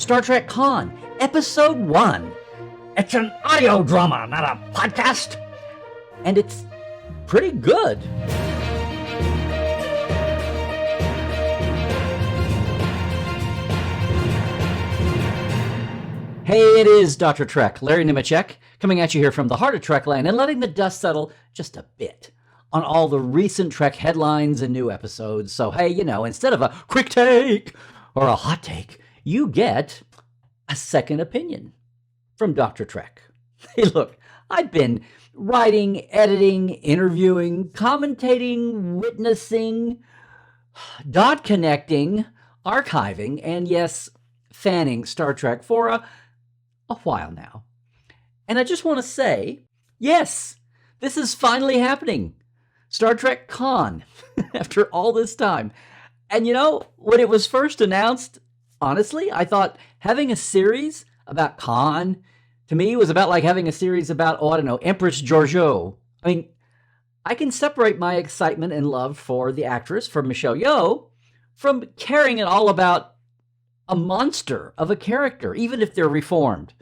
Star Trek Con, Episode 1. It's an audio drama, not a podcast. And it's pretty good. Hey, it is Dr. Trek, Larry Nemecek, coming at you here from the heart of Trekland and letting the dust settle just a bit on all the recent Trek headlines and new episodes. So, hey, instead of a quick take or a hot take, you get a second opinion from Dr. Trek. Hey, look, I've been writing, editing, interviewing, commentating, witnessing, dot connecting, archiving, and yes, fanning Star Trek for a while now. And I just want to say, yes, this is finally happening. Star Trek Con, after all this time. And when it was first announced, honestly, I thought having a series about Con, to me, was about like having a series about, Empress Georgiou. I mean, I can separate my excitement and love for the actress, for Michelle Yeoh, from caring at all about a monster of a character, even if they're reformed.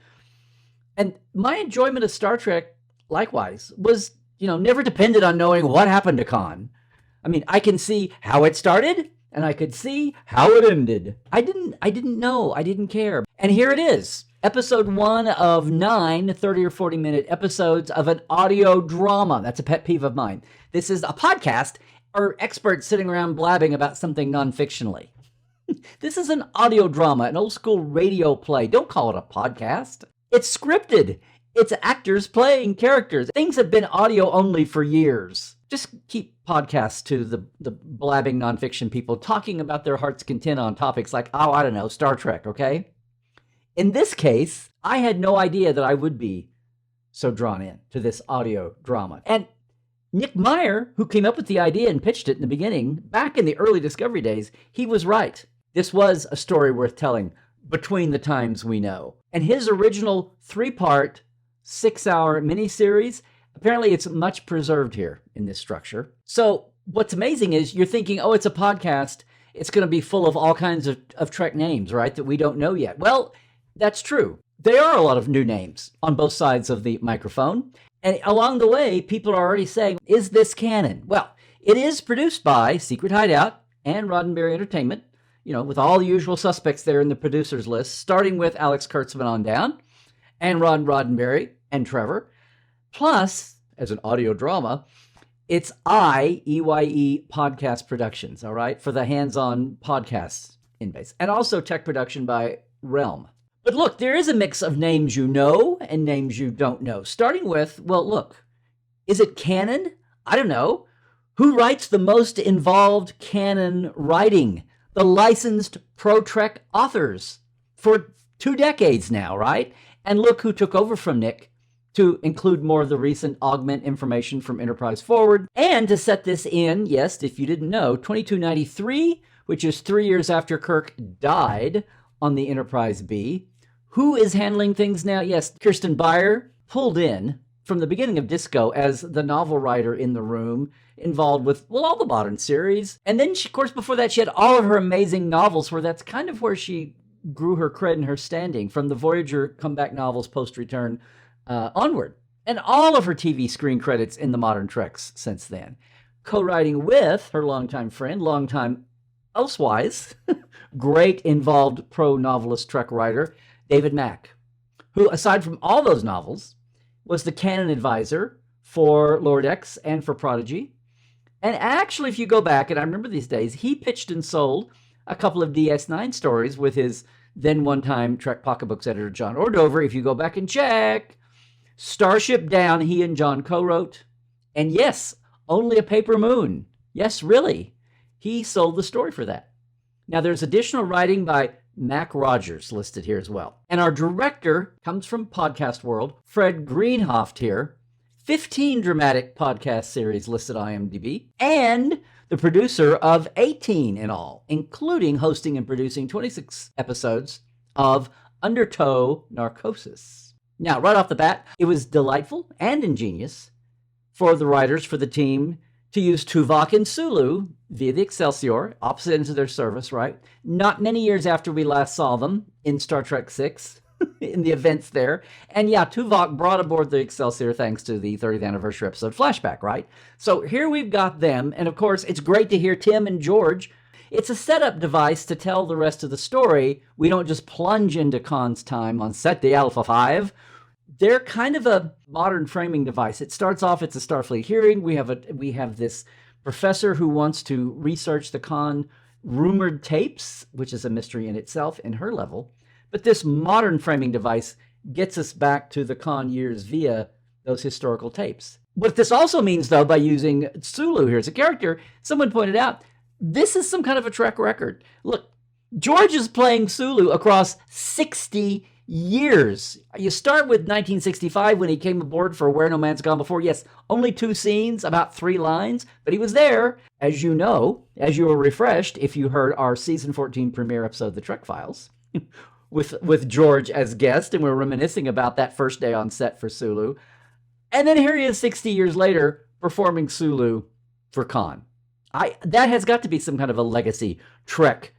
And my enjoyment of Star Trek, likewise, was, never depended on knowing what happened to Khan. I mean, I can see how it started, and I could see how it ended. I didn't know. I didn't care. And here it is. Episode 1 of 9 30 or 40-minute episodes of an audio drama. That's a pet peeve of mine. This is a podcast or experts sitting around blabbing about something non-fictionally. This is an audio drama, an old school radio play. Don't call it a podcast. It's scripted. It's actors playing characters. Things have been audio only for years. Just keep podcasts to the blabbing nonfiction people talking about their heart's content on topics like, Star Trek, okay? In this case, I had no idea that I would be so drawn in to this audio drama. And Nick Meyer, who came up with the idea and pitched it in the beginning, back in the early Discovery days, he was right. This was a story worth telling between the times we know. And his original 3-part, 6-hour miniseries, apparently it's much preserved here in this structure. So what's amazing is you're thinking, it's a podcast. It's going to be full of all kinds of Trek names, right, that we don't know yet. Well, that's true. There are a lot of new names on both sides of the microphone. And along the way, people are already saying, is this canon? Well, it is produced by Secret Hideout and Roddenberry Entertainment, with all the usual suspects there in the producers list, starting with Alex Kurtzman on down, and Ron Roddenberry and Trevor. Plus, as an audio drama, it's EYE Podcast Productions, all right, for the hands-on podcasts in base. And also tech production by Realm. But look, there is a mix of names you know and names you don't know. Starting with, is it canon? I don't know. Who writes the most involved canon writing? The licensed pro-Trek authors for 2 decades now, right? And look who took over from Nick to include more of the recent augment information from Enterprise Forward. And to set this in, yes, if you didn't know, 2293, which is 3 years after Kirk died on the Enterprise B. Who is handling things now? Yes, Kirsten Beyer, pulled in from the beginning of Disco as the novel writer in the room, involved with, all the modern series. And then, of course, before that, she had all of her amazing novels where that's kind of where she grew her cred and her standing, from the Voyager comeback novels post-return onward. And all of her TV screen credits in the modern Treks since then. Co-writing with her longtime friend, longtime elsewise, great involved pro-novelist Trek writer, David Mack, who, aside from all those novels, was the canon advisor for Lord X and for Prodigy. And actually, if you go back, and I remember these days, he pitched and sold a couple of DS9 stories with his then one-time Trek Pocketbooks editor, John Ordover. If you go back and check, Starship Down, he and John co-wrote. And yes, Only a Paper Moon. Yes, really. He sold the story for that. Now, there's additional writing by Mac Rogers listed here as well. And our director comes from Podcast World, Fred Greenhoft here. 15 dramatic podcast series listed IMDb, and the producer of 18 in all, including hosting and producing 26 episodes of Undertow Narcosis. Now, right off the bat, it was delightful and ingenious for the writers, for the team, to use Tuvok and Sulu via the Excelsior, opposite ends of their service, right? Not many years after we last saw them in Star Trek VI, in the events there. And yeah, Tuvok brought aboard the Excelsior thanks to the 30th anniversary episode Flashback, right? So here we've got them, and of course, it's great to hear Tim and George. It's a setup device to tell the rest of the story. We don't just plunge into Khan's time on Ceti Alpha V. They're kind of a modern framing device. It starts off, it's a Starfleet hearing. We have this professor who wants to research the Khan rumored tapes, which is a mystery in itself in her level. But this modern framing device gets us back to the Khan years via those historical tapes. What this also means, though, by using Sulu here as a character, someone pointed out, this is some kind of a Trek record. Look, George is playing Sulu across 60 years. You start with 1965 when he came aboard for Where No Man's Gone Before. Yes, only 2 scenes, about 3 lines, but he was there, as you know, as you were refreshed if you heard our season 14 premiere episode of The Trek Files, with George as guest, and we're reminiscing about that first day on set for Sulu. And then here he is 60 years later performing Sulu for Khan. That has got to be some kind of a legacy Trek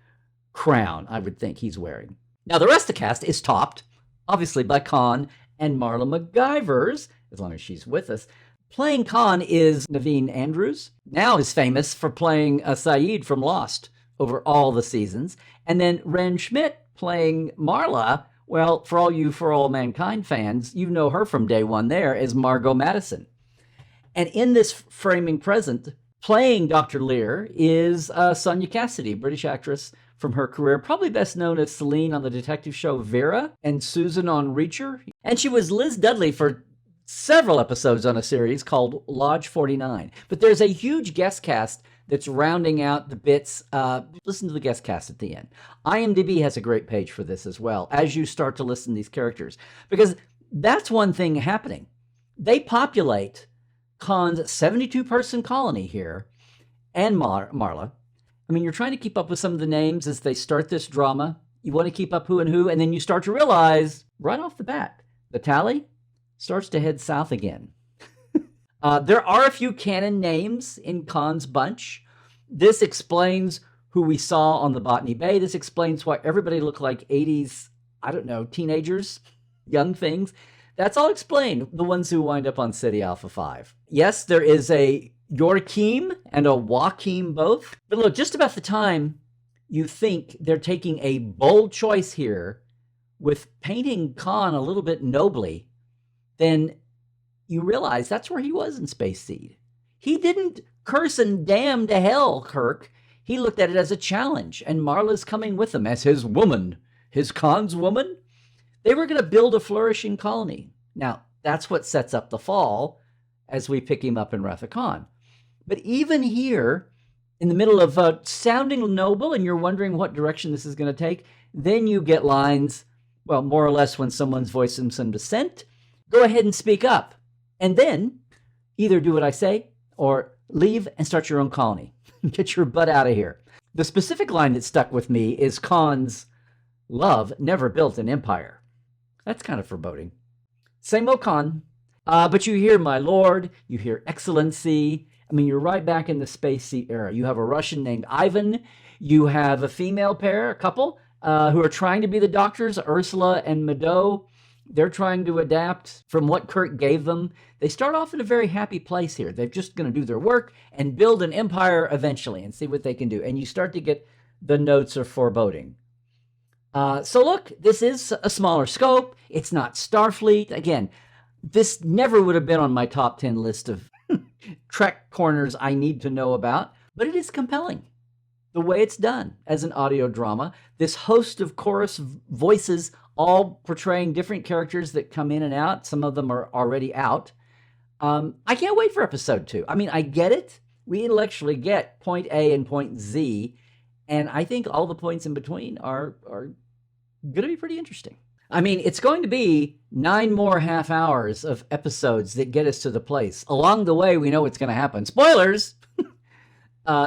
crown, I would think he's wearing. Now, the rest of the cast is topped, obviously, by Khan and Marla McGivers, as long as she's with us. Playing Khan is Naveen Andrews, now is famous for playing Saeed from Lost over all the seasons. And then Ren Schmidt playing Marla, well, for all you For All Mankind fans, you know her from day one there as Margot Madison. And in this framing present, playing Dr. Lear is Sonia Cassidy, British actress from her career, probably best known as Celine on the detective show Vera and Susan on Reacher. And she was Liz Dudley for several episodes on a series called Lodge 49. But there's a huge guest cast that's rounding out the bits. Listen to the guest cast at the end. IMDb has a great page for this as well, as you start to listen to these characters. Because that's one thing happening. They populate Khan's 72-person colony here, and Marla. I mean, you're trying to keep up with some of the names as they start this drama. You want to keep up who and who, and then you start to realize, right off the bat, the tally starts to head south again. There are a few canon names in Khan's bunch. This explains who we saw on the Botany Bay. This explains why everybody looked like 80s, I don't know, teenagers, young things. That's all explained, the ones who wind up on Ceti Alpha V. Yes, there is a Joachim and a Joachim both. But look, just about the time you think they're taking a bold choice here with painting Khan a little bit nobly, then you realize that's where he was in Space Seed. He didn't curse and damn to hell, Kirk. He looked at it as a challenge, and Marla's coming with him as his woman, his Khan's woman. They were going to build a flourishing colony. Now, that's what sets up the fall as we pick him up in Wrath of Khan. But even here, in the middle of sounding noble, and you're wondering what direction this is going to take, then you get lines, well, more or less when someone's voicing some dissent, go ahead and speak up. And then either do what I say or leave and start your own colony. Get your butt out of here. The specific line that stuck with me is Khan's, "Love never built an empire." That's kind of foreboding. Same old Khan, but you hear "my lord," you hear "excellency." I mean, you're right back in the Space Seat era. You have a Russian named Ivan. You have a female pair, a couple, who are trying to be the doctors, Ursula and Meadow. They're trying to adapt from what Kirk gave them. They start off in a very happy place here. They're just going to do their work and build an empire eventually and see what they can do. And you start to get the notes of foreboding. So look, this is a smaller scope. It's not Starfleet. Again, this never would have been on my top 10 list of Trek corners I need to know about, but it is compelling. The way it's done as an audio drama, this host of chorus voices all portraying different characters that come in and out. Some of them are already out. I can't wait for episode 2. I mean, I get it. We intellectually get point A and point Z, and I think all the points in between are going to be pretty interesting. I mean, it's going to be 9 more half hours of episodes that get us to the place. Along the way, we know what's going to happen. Spoilers!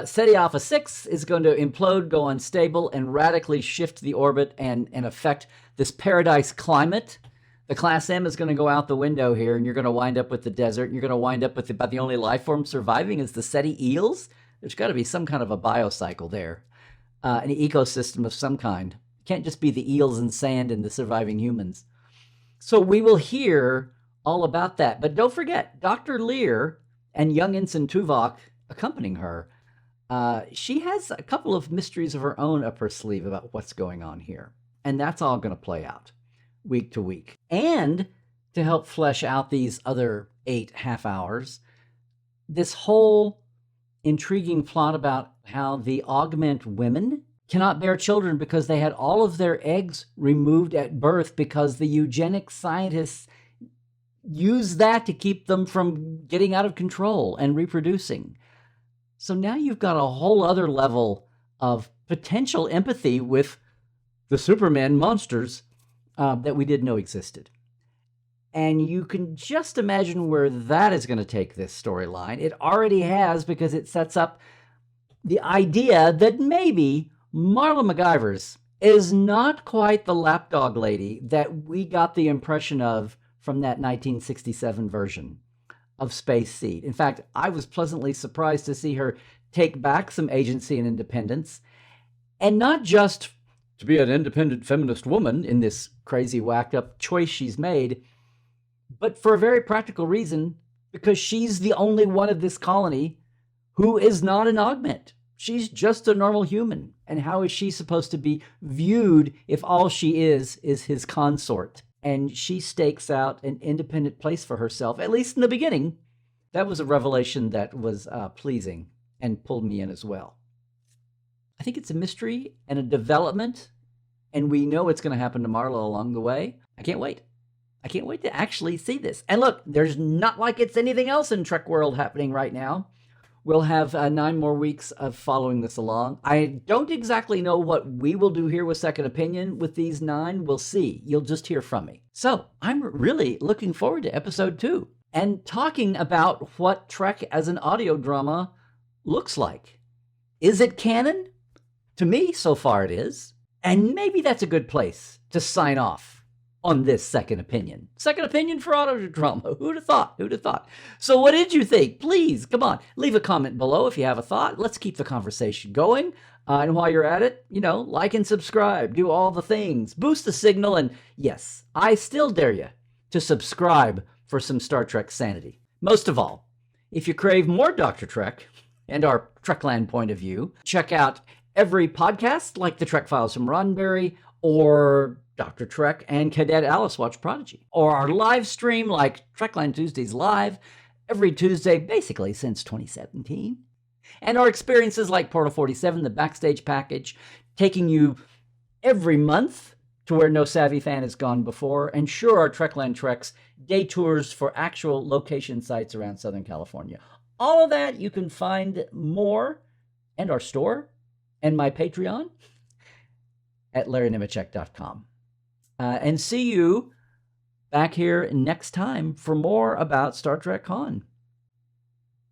Ceti Alpha 6 is going to implode, go unstable, and radically shift the orbit and affect this paradise climate. The Class M is going to go out the window here, and you're going to wind up with the desert. And you're going to wind up with about the only life form surviving is the Ceti eels. There's got to be some kind of a biocycle there, an ecosystem of some kind. It can't just be the eels and sand and the surviving humans. So we will hear all about that. But don't forget, Dr. Lear and young Ensign Tuvok accompanying her, she has a couple of mysteries of her own up her sleeve about what's going on here. And that's all going to play out week to week. And to help flesh out these other 8 half hours, this whole intriguing plot about how the augment women cannot bear children because they had all of their eggs removed at birth because the eugenics scientists use that to keep them from getting out of control and reproducing. So now you've got a whole other level of potential empathy with the Superman monsters that we didn't know existed. And you can just imagine where that is going to take this storyline. It already has, because it sets up the idea that maybe Marla McGivers is not quite the lapdog lady that we got the impression of from that 1967 version of Space Seed. In fact, I was pleasantly surprised to see her take back some agency and independence, and not just to be an independent feminist woman in this crazy whacked up choice she's made, but for a very practical reason, because she's the only one of this colony who is not an augment. She's just a normal human. And how is she supposed to be viewed if all she is his consort? And she stakes out an independent place for herself, at least in the beginning. That was a revelation that was pleasing and pulled me in as well. I think it's a mystery and a development, and we know it's going to happen to Marla along the way. I can't wait. I can't wait to actually see this. And look, there's not like it's anything else in Trek world happening right now. We'll have 9 more weeks of following this along. I don't exactly know what we will do here with Second Opinion with these 9. We'll see. You'll just hear from me. So I'm really looking forward to episode 2 and talking about what Trek as an audio drama looks like. Is it canon? To me, so far it is. And maybe that's a good place to sign off on this Second Opinion. Second Opinion for audio drama. Who'd have thought? Who'd have thought? So what did you think? Please, come on. Leave a comment below if you have a thought. Let's keep the conversation going. And while you're at it, like and subscribe. Do all the things. Boost the signal. And yes, I still dare you to subscribe for some Star Trek sanity. Most of all, if you crave more Dr. Trek and our Trekland point of view, check out every podcast like the Trek Files from Roddenberry, or Dr. Trek and Cadet Alice Watch Prodigy, or our live stream like Trekland Tuesdays Live every Tuesday, basically since 2017, and our experiences like Portal 47, the Backstage Package, taking you every month to where no savvy fan has gone before, and sure, our Trekland Treks day tours for actual location sites around Southern California. All of that you can find more, and our store, and my Patreon at LarryNemecek.com. And see you back here next time for more about Star Trek Con.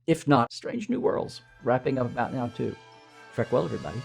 If not, Strange New Worlds, wrapping up about now too. Trek well, everybody.